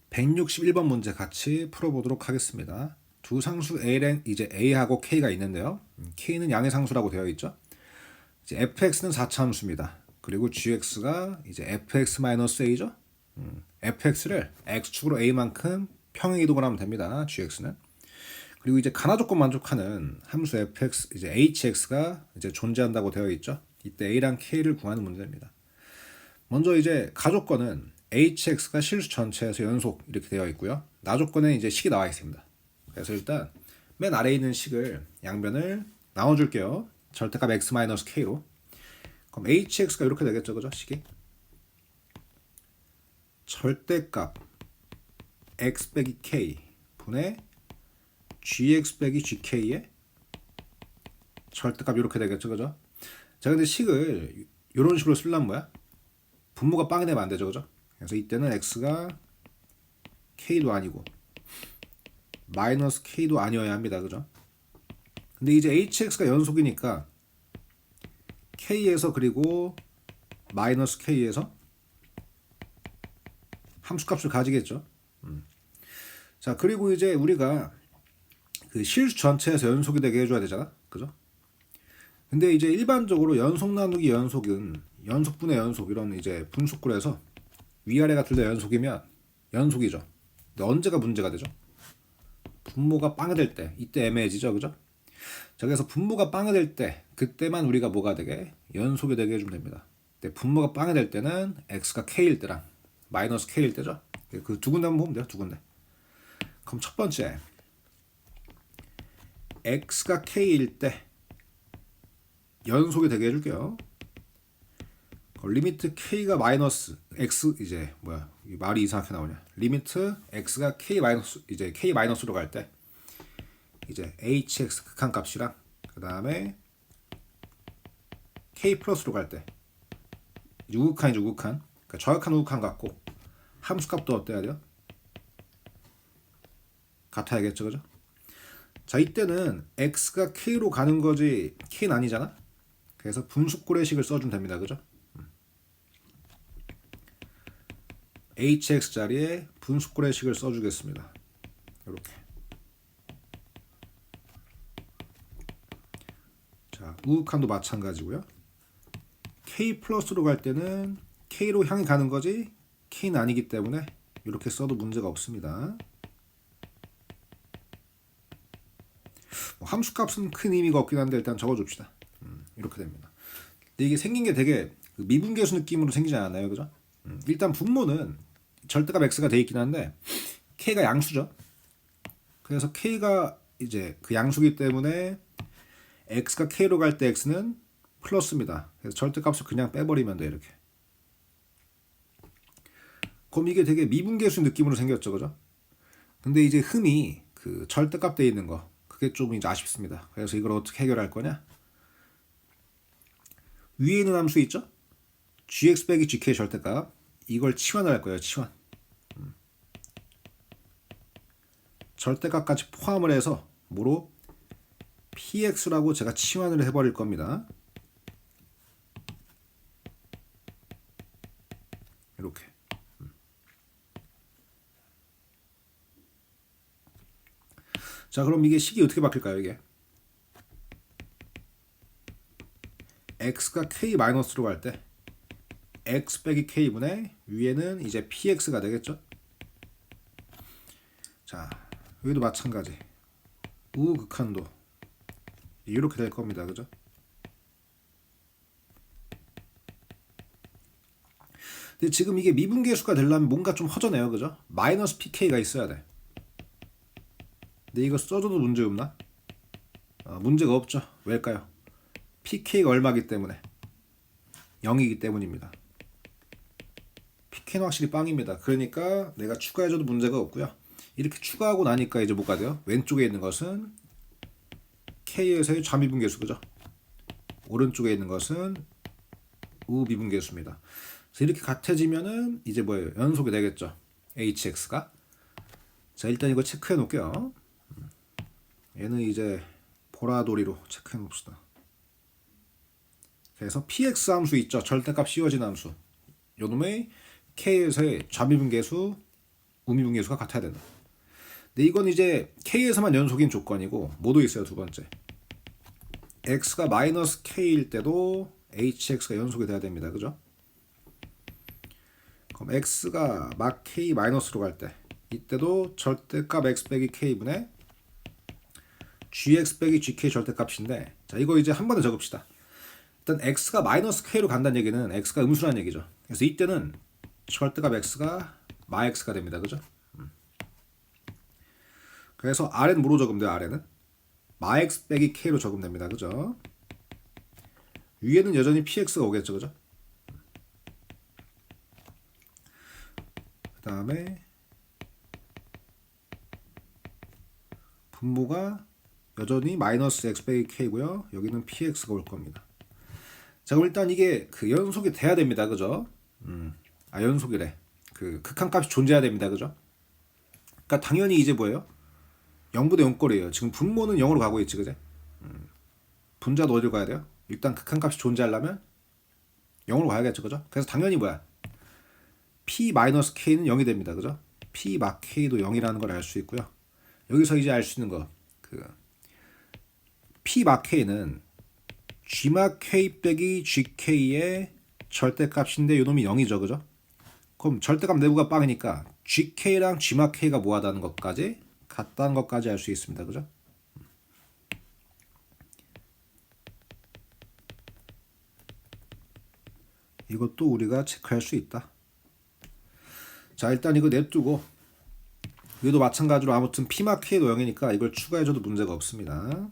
161번 문제 같이 풀어보도록 하겠습니다. 두 상수 A랑 이제 A하고 K가 있는데요. K는 양의 상수라고 되어 있죠. 이제 fx는 4차함수입니다. 그리고 gx가 이제 fx-a죠. fx를 x축으로 a만큼 평행 이동을 하면 됩니다. gx는. 그리고 이제 가나 조건 만족하는 함수 fx 이제 hx가 이제 존재한다고 되어 있죠. 이때 a랑 k를 구하는 문제입니다. 먼저 이제 가조건은 hx가 실수 전체에서 연속 이렇게 되어 있고요. 나조건에 이제 식이 나와 있습니다. 그래서 일단 맨 아래에 있는 식을 양변을 나눠줄게요. 절대값 x-k로. 그럼 hx가 이렇게 되겠죠, 그죠? 식이 절대값 x 빼기 k 분의 gx 빼기 gk의 절대값 이렇게 되겠죠, 그죠? 자, 근데 식을 이런 식으로 쓰려면 뭐야? 분모가 빵이 되면 안 되죠, 그죠? 그래서 이때는 x가 k도 아니고 마이너스 k도 아니어야 합니다, 그죠? 근데 이제 hx가 연속이니까 k에서 그리고 마이너스 k에서 함수값을 가지겠죠. 자, 그리고 이제 우리가 그 실수 전체에서 연속이 되게 해줘야 되잖아, 그죠? 근데 이제 일반적으로 연속 나누기 연속은 연속분의 연속 이런 이제 분수꼴에서 위아래가 둘 다 연속이면 연속이죠. 근데 언제가 문제가 되죠? 분모가 빵이 될 때, 이때 애매해지죠, 그죠? 자, 그래서 분모가 빵이 될 때, 그때만 우리가 뭐가 되게 연속이 되게 해주면 됩니다. 근데 분모가 빵이 될 때는 x가 k일 때랑 마이너스 k일 때죠. 그 두 군데만 보면 돼요, 두 군데. 그럼 첫 번째, x가 k일 때 연속이 되게 해줄게요. 리미트 k가 마이너스 x 이제 뭐야 이 말이 이상하게 나오냐? 리미트 x가 k 마이너스 이제 k 마이너스로 갈 때 이제 hx 극한값이랑 그 다음에 k 플러스로 갈 때 우극한이죠, 우극한. 그러니까 저역한 우극한 같고 함수값도 어때야 돼요? 같아야겠죠, 그죠? 자, 이때는 x가 k로 가는 거지 k는 아니잖아. 그래서 분수꼴의식을 써주면 됩니다, 그죠? hx 자리에 분수꼴의식을 써주겠습니다. 이렇게. 자, 우극한도 마찬가지고요. k 플러스로 갈 때는 k로 향해 가는 거지 k는 아니기 때문에 이렇게 써도 문제가 없습니다. 함수값은 큰 의미가 없긴 한데 일단 적어줍시다. 이렇게 됩니다. 근데 이게 생긴 게 되게 미분계수 느낌으로 생기지 않아요, 그죠? 일단 분모는 절대값 x가 돼 있긴 한데 k가 양수죠. 그래서 k가 이제 그 양수기 때문에 x가 k로 갈 때 x는 플러스입니다. 그래서 절대값을 그냥 빼버리면 돼, 이렇게. 그럼 이게 되게 미분계수 느낌으로 생겼죠, 그죠? 근데 이제 흠이 그 절대값 돼 있는 거 그게 좀 이제 아쉽습니다. 그래서 이걸 어떻게 해결할 거냐? 위에 있는 함수 있죠? gx 빼기 gk 절대값 이걸 치환을 할 거예요, 치환. 절대값까지 포함을 해서 뭐로? px라고 제가 치환을 해버릴 겁니다. 이렇게. 자, 그럼 이게 식이 어떻게 바뀔까요, 이게? x가 k-로 갈 때 x 빼기 k분의 위에는 이제 px가 되겠죠? 자, 여기도 마찬가지. 우극한도 이렇게 될 겁니다, 그죠? 근데 지금 이게 미분계수가 되려면 뭔가 좀 허전해요, 그죠? 마이너스 pk가 있어야 돼. 근데 이거 써줘도 문제 없나? 문제가 없죠. 왜일까요? pk가 얼마기 때문에 0이기 때문입니다. pk는 확실히 빵입니다. 그러니까 내가 추가해줘도 문제가 없고요. 이렇게 추가하고 나니까 이제 뭐가 돼요? 왼쪽에 있는 것은 k에서의 좌미분계수, 그죠? 오른쪽에 있는 것은 우미분계수입니다. 그래서 이렇게 같아지면은 이제 뭐예요? 연속이 되겠죠. hx가. 자, 일단 이거 체크해 놓을게요. 얘는 이제 보라돌이로 체크해 놓읍시다. 그래서 px 함수 있죠. 절대값 씌워진 함수. 요놈의 k에서의 좌미분계수 우미분계수가 같아야 된다. 근데 이건 이제 K에서만 연속인 조건이고 뭐도 있어요. 두 번째, X가 마이너스 K일 때도 HX가 연속이 돼야 됩니다. 그죠? 그럼 X가 막 K 마이너스로 갈 때 이때도 절대값 X 빼기 K분의 GX 빼기 GK 절대값인데, 자 이거 이제 한 번에 적읍시다. 일단 X가 마이너스 K로 간다는 얘기는 X가 음수라는 얘기죠. 그래서 이때는 절대값 X가 마 X가 됩니다. 그죠? 그래서 R은 뭐로 적으면 돼요? R는 마 X 빼기 K로 적으면 됩니다. 그죠? 위에는 여전히 PX가 오겠죠. 그죠? 그 다음에 분모가 여전히 마이너스 X 빼기 K고요. 여기는 PX가 올 겁니다. 자, 그럼 일단 이게 그 연속이 돼야 됩니다. 그죠? 연속이래. 그 극한값이 존재해야 됩니다. 그죠? 그러니까 당연히 이제 뭐예요? 0보다 0꼴이에요. 지금 분모는 0으로 가고 있지. 그제? 분자도 어디로 가야 돼요? 일단 극한값이 존재하려면 0으로 가야겠죠. 그죠? 그래서 당연히 뭐야? P-K는 0이 됩니다. 그죠? P-K도 0이라는 걸 알 수 있고요. 여기서 이제 알 수 있는 거. 그 P-K는 G-K 빼기 GK의 절대값인데 요놈이 0이죠. 그죠? 그럼 절대값 내부가 빵이니까 GK랑 G-K가 뭐하다는 것까지 같다는 것까지 알 수 있습니다. 그죠? 이것도 우리가 체크할 수 있다. 자, 일단 이거 냅두고 얘도 마찬가지로 아무튼 P-K도 0이니까 이걸 추가해줘도 문제가 없습니다.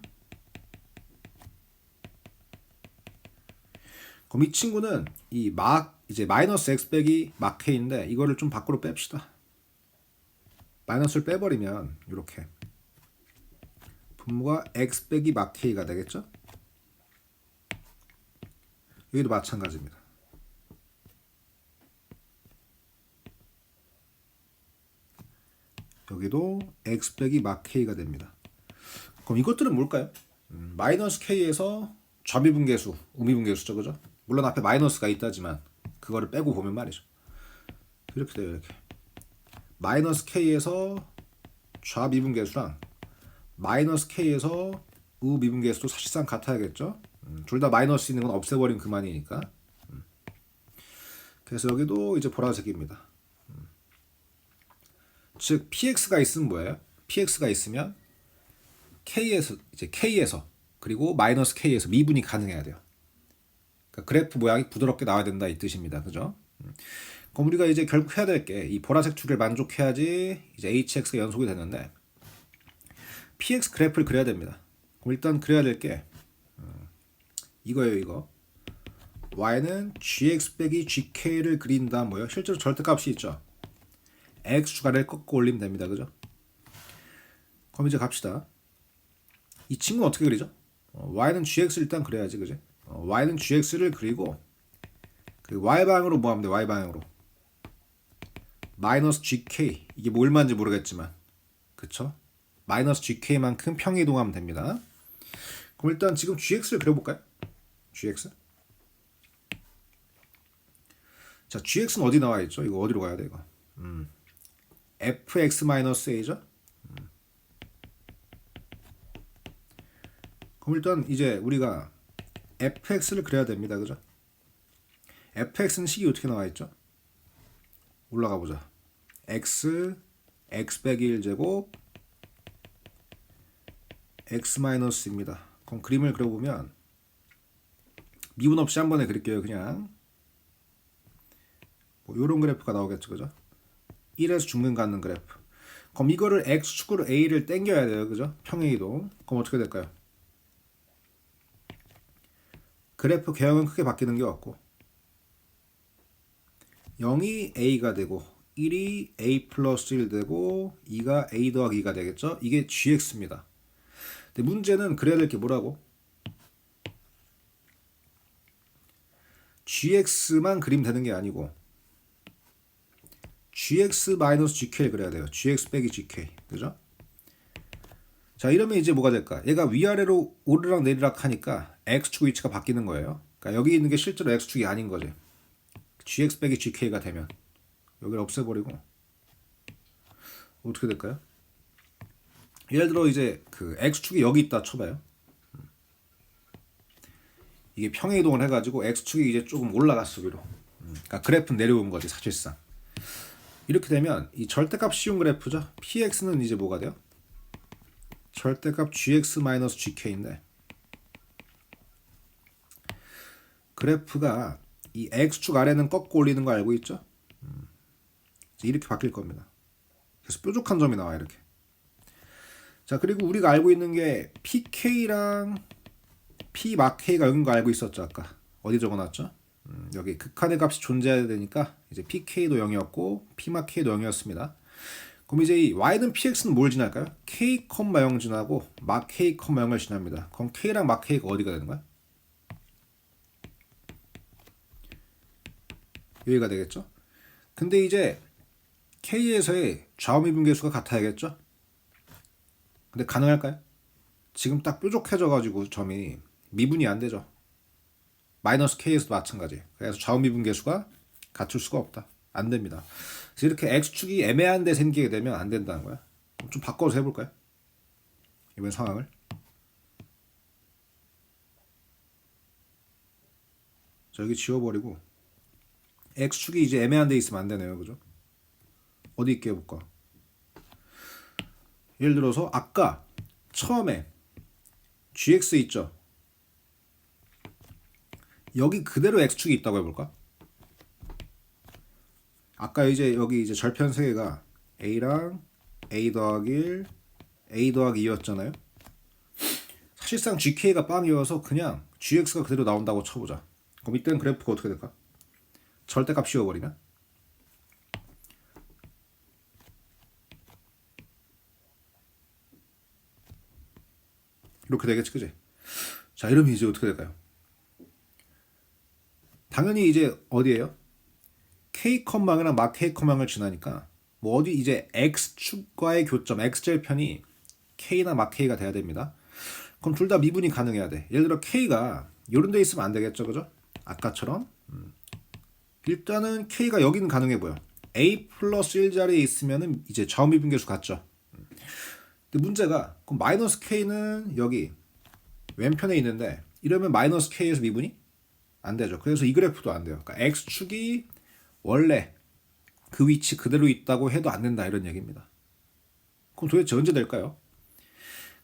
그럼 이 친구는 이제 마이너스 X 빼기 막 K인데 이거를 좀 밖으로 뺍시다. 마이너스를 빼버리면 이렇게 분모가 X 빼기 막 K가 되겠죠? 여기도 마찬가지입니다. 여기도 X 빼기 막 K가 됩니다. 그럼 이것들은 뭘까요? 마이너스 K에서 좌미분계수, 우미분계수죠. 그죠? 물론 앞에 마이너스가 있다지만 그거를 빼고 보면 말이죠. 이렇게 돼요. 이렇게 마이너스 K에서 좌미분계수랑 마이너스 K에서 우미분계수도 사실상 같아야겠죠. 둘 다 마이너스 있는 건 없애버리면 그만이니까. 그래서 여기도 이제 보라색입니다. 즉 PX가 있으면 뭐예요? PX가 있으면 K에서 그리고 마이너스 K에서 미분이 가능해야 돼요. 그러니까 그래프 모양이 부드럽게 나와야 된다 이 뜻입니다. 그죠? 그럼 우리가 이제 결국 해야 될 게 이 보라색 두 개를 만족해야지 이제 HX가 연속이 되는데 PX 그래프를 그려야 됩니다. 그럼 일단 그려야 될 게 이거예요. 이거 Y는 GX 빼기 GK를 그린다 뭐예요? 실제로 절대값이 있죠. X주가를 꺾고 올리면 됩니다. 그죠? 그럼 이제 갑시다. 이 친구는 어떻게 그리죠? Y는 GX를 일단 그려야지. 그지? Y는 GX를 그리고 그 Y방향으로 뭐 하면 돼? Y방향으로 마이너스 GK 이게 뭐 얼마인지 모르겠지만 그쵸? 마이너스 GK만큼 평이동하면 됩니다. 그럼 일단 지금 GX를 그려볼까요? GX 자 GX는 어디 나와 있죠? 이거 어디로 가야 돼 이거? fx-a죠? 그럼 일단 이제 우리가 fx를 그려야 됩니다. 그죠? fx는 식이 어떻게 나와 있죠? 올라가 보자. x 빼기 1제곱 x-입니다. 그럼 그림을 그려보면 미분 없이 한 번에 그릴게요. 그냥 뭐 요런 그래프가 나오겠죠. 그죠? 1에서 중근 갖는 그래프. 그럼 이거를 x축으로 a를 당겨야 돼요. 그죠? 평행이동. 그럼 어떻게 될까요? 그래프 개형은 크게 바뀌는 게 없고 0이 a가 되고 1이 a 플러스 1 되고 2가 a 더하기 2가 되겠죠? 이게 gx입니다. 근데 문제는 그래야 될 게 뭐라고? gx만 그리면 되는 게 아니고 gx-gk를 그려야 돼요. gx 빼기 gk. 그죠? 자, 이러면 이제 뭐가 될까? 얘가 위아래로 오르락 내리락 하니까 x축 위치가 바뀌는 거예요. 그러니까 여기 있는 게 실제로 x축이 아닌 거지. gx 빼기 gk가 되면 여기를 없애버리고 어떻게 될까요? 예를 들어 이제 그 x축이 여기 있다 쳐봐요. 이게 평행 이동을 해가지고 x축이 이제 조금 올라갔어 위로. 그러니까 그래프는 내려온 거지 사실상. 이렇게 되면 이 절대값 씌운 그래프죠. px는 이제 뭐가 돼요? 절대값 gx-gk인데 그래프가 이 x축 아래는 꺾고 올리는 거 알고 있죠? 이렇게 바뀔 겁니다. 그래서 뾰족한 점이 나와 이렇게. 자, 그리고 우리가 알고 있는 게 pk랑 pmakk가 여긴 거 알고 있었죠 아까. 어디 적어놨죠? 여기 극한의 값이 존재해야 되니까 이제 pk도 0이었고 pmakk도 0이었습니다. 그럼 이제 이 y는 px는 뭘 지날까요? k, 0 지나고 mack, 0을 지납니다. 그럼 k랑 mack가 어디가 되는 거야? 여기가 되겠죠? 근데 이제 k에서의 좌우미분계수가 같아야겠죠? 근데 가능할까요? 지금 딱 뾰족해져가지고 점이 미분이 안 되죠. 마이너스 k에서도 마찬가지. 그래서 좌우미분계수가 갖출 수가 없다. 안 됩니다. 그래서 이렇게 x축이 애매한 데 생기게 되면 안 된다는 거야. 좀 바꿔서 해볼까요? 이번 상황을. 자, 여기 지워버리고 x축이 이제 애매한 데 있으면 안 되네요. 그죠? 어디 있게 해볼까? 예를 들어서 아까 처음에 gx 있죠? 여기 그대로 x축이 있다고 해볼까? 아까 이제 여기 이제 절편 세 개가 a랑 a 더하기 1, a 더하기 2였잖아요. 사실상 gk가 빵이어서 그냥 gx가 그대로 나온다고 쳐보자. 그럼 이때는 그래프가 어떻게 될까? 절대값 씌워버리면 이렇게 되겠지, 그지? 자, 이러면 이제 어떻게 될까요? 당연히 이제 어디에요? k 컴망이랑 막 k 컴망을 지나니까 뭐 어디 이제 x축과의 교점 x절편이 k나 막 k가 돼야 됩니다. 그럼 둘 다 미분이 가능해야 돼. 예를 들어 k가 이런 데 있으면 안 되겠죠, 그죠? 아까처럼 일단은 k가 여기는 가능해 보여. a 플러스 1자리에 있으면은 이제 좌우미분계수 같죠. 근데 문제가 그럼 마이너스 k는 여기 왼편에 있는데 이러면 마이너스 k에서 미분이 안 되죠. 그래서 이 그래프도 안 돼요. 그러니까 x축이 원래 그 위치 그대로 있다고 해도 안 된다 이런 얘기입니다. 그럼 도대체 언제 될까요?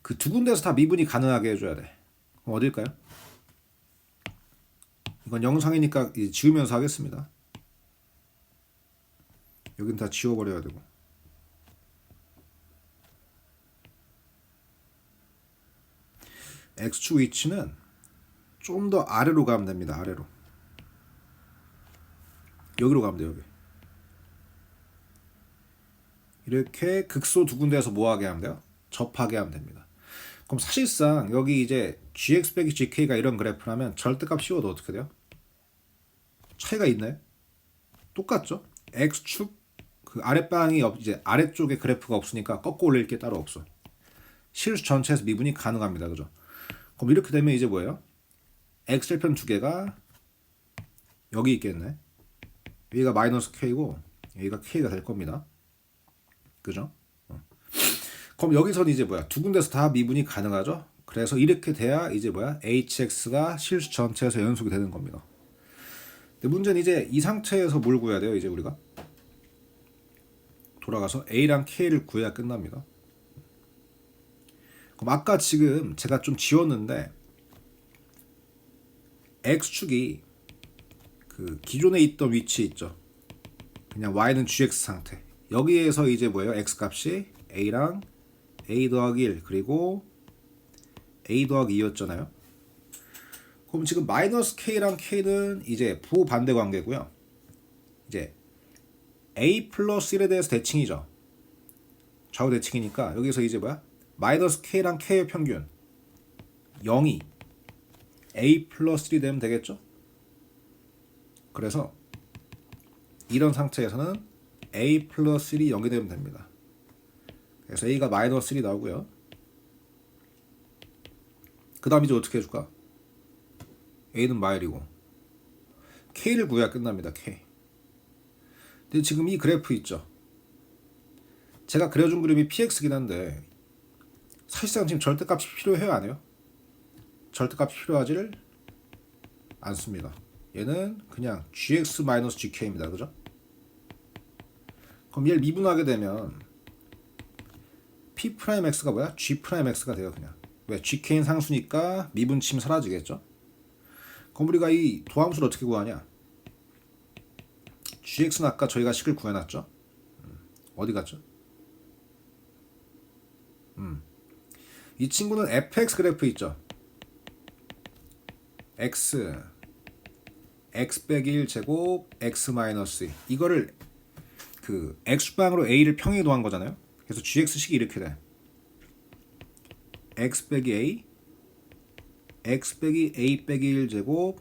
그 두 군데에서 다 미분이 가능하게 해줘야 돼. 그럼 어딜까요? 이건 영상이니까 지우면서 하겠습니다. 여긴 다 지워버려야 되고. x축 위치는 좀 더 아래로 가면 됩니다. 아래로. 여기로 가면 돼요. 여기. 이렇게 극소 두 군데에서 뭐하게 하면 돼요? 접하게 하면 됩니다. 그럼 사실상 여기 이제 gx 빼기 gk가 이런 그래프라면 절대값 씌워도 어떻게 돼요? 차이가 있나요? 똑같죠? x축 그 아랫방이 이제 아래쪽에 그래프가 없으니까 꺾고 올릴 게 따로 없어. 실수 전체에서 미분이 가능합니다. 그죠? 그럼 이렇게 되면 이제 뭐예요? x절편 두 개가 여기 있겠네. 여기가 마이너스 k고 여기가 k가 될 겁니다. 그죠? 그럼 여기서는 이제 뭐야? 두 군데서 다 미분이 가능하죠? 그래서 이렇게 돼야 이제 뭐야? hx가 실수 전체에서 연속이 되는 겁니다. 근데 문제는 이제 이 상태에서 뭘 구해야 돼요? 이제 우리가 돌아가서 a랑 k를 구해야 끝납니다. 그럼 아까 지금 제가 좀 지웠는데 x축이 그 기존에 있던 위치 있죠. 그냥 y는 gx 상태. 여기에서 이제 뭐예요? x 값이 a랑 a 더하기 1 그리고 a 더하기 2였잖아요. 그럼 지금 마이너스 k랑 k는 이제 부반대 관계고요. 이제 a 플러스 1에 대해서 대칭이죠. 좌우 대칭이니까 여기서 이제 뭐야? 마이너스 k랑 k의 평균 0이 a 플러스 1이 되면 되겠죠? 그래서 이런 상태에서는 a 플러스 1이 0이 되면 됩니다. 그래서 a가 마이너스 1이 나오고요. 그 다음 이제 어떻게 해줄까? a는 마일이고 k를 구해야 끝납니다. k. 근데 지금 이 그래프 있죠? 제가 그려준 그림이 px긴 한데 사실상 지금 절대값이 필요해요, 안 해요? 절대값이 필요하지를 않습니다. 얘는 그냥 gx-gk입니다. 그죠? 그럼 얘를 미분하게 되면 p'x가 뭐야? g'x가 돼요. 그냥. 왜? gk는 상수니까 미분치면 사라지겠죠? 그럼 우리가 이 도함수를 어떻게 구하냐? gx는 아까 저희가 식을 구해놨죠? 어디 갔죠? 이 친구는 fx 그래프 있죠? x 빼기 1 제곱 x 마이너스 2 이거를 그 x방으로 a를 평행에 도한 거잖아요. 그래서 gx식이 이렇게 돼. x 빼기 a 빼기 1 제곱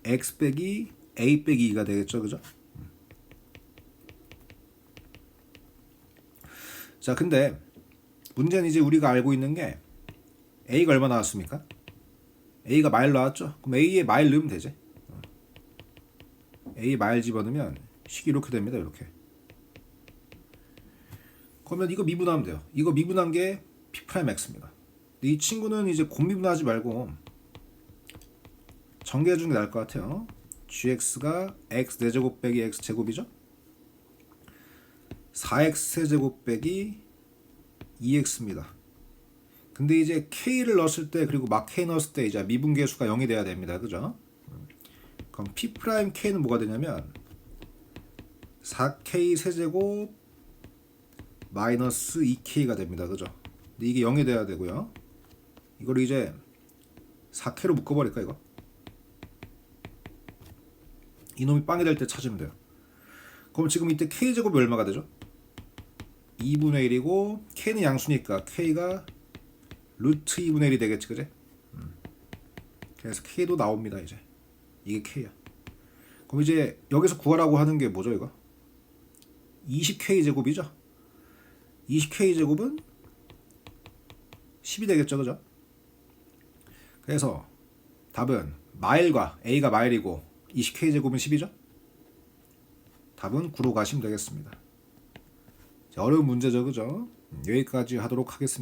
x 빼기 a 빼기 2가 되겠죠. 그죠? 자, 근데 문제는 이제 우리가 알고 있는 게 a가 얼마 나왔습니까? a가 마일 나왔죠? 그럼 a에 마일 넣으면 되지. a에 마일 집어넣으면 식이 이렇게 됩니다. 이렇게. 그러면 이거 미분하면 돼요. 이거 미분한 게 p'x입니다. 이 친구는 이제 곱미분하지 말고 전개해 주는 게 나을 것 같아요. gx가 x 4제곱 빼기 x 제곱이죠? 4x 세제곱 빼기 2x입니다. 근데 이제 k를 넣었을 때 그리고 막 k 넣었을 때 이제 미분계수가 0이 돼야 됩니다. 그죠? 그럼 p'k는 뭐가 되냐면 4k 세제곱 마이너스 2k가 됩니다. 그죠? 근데 이게 0이 돼야 되고요. 이걸 이제 4k로 묶어버릴까 이거? 이놈이 빵이 될 때 찾으면 돼요. 그럼 지금 이때 k제곱이 얼마가 되죠? 2분의 1이고 k는 양수니까 k가 루트 2분의 1이 되겠지, 그제? 그래서 k도 나옵니다. 이제 이게 k야. 그럼 이제 여기서 구하라고 하는 게 뭐죠, 이거? 20k 제곱이죠? 20k 제곱은 10이 되겠죠, 그죠? 그래서 답은 마일과 a가 마일이고 20k 제곱은 10이죠? 답은 9로 가시면 되겠습니다. 자, 어려운 문제죠, 그죠? 여기까지 하도록 하겠습니다.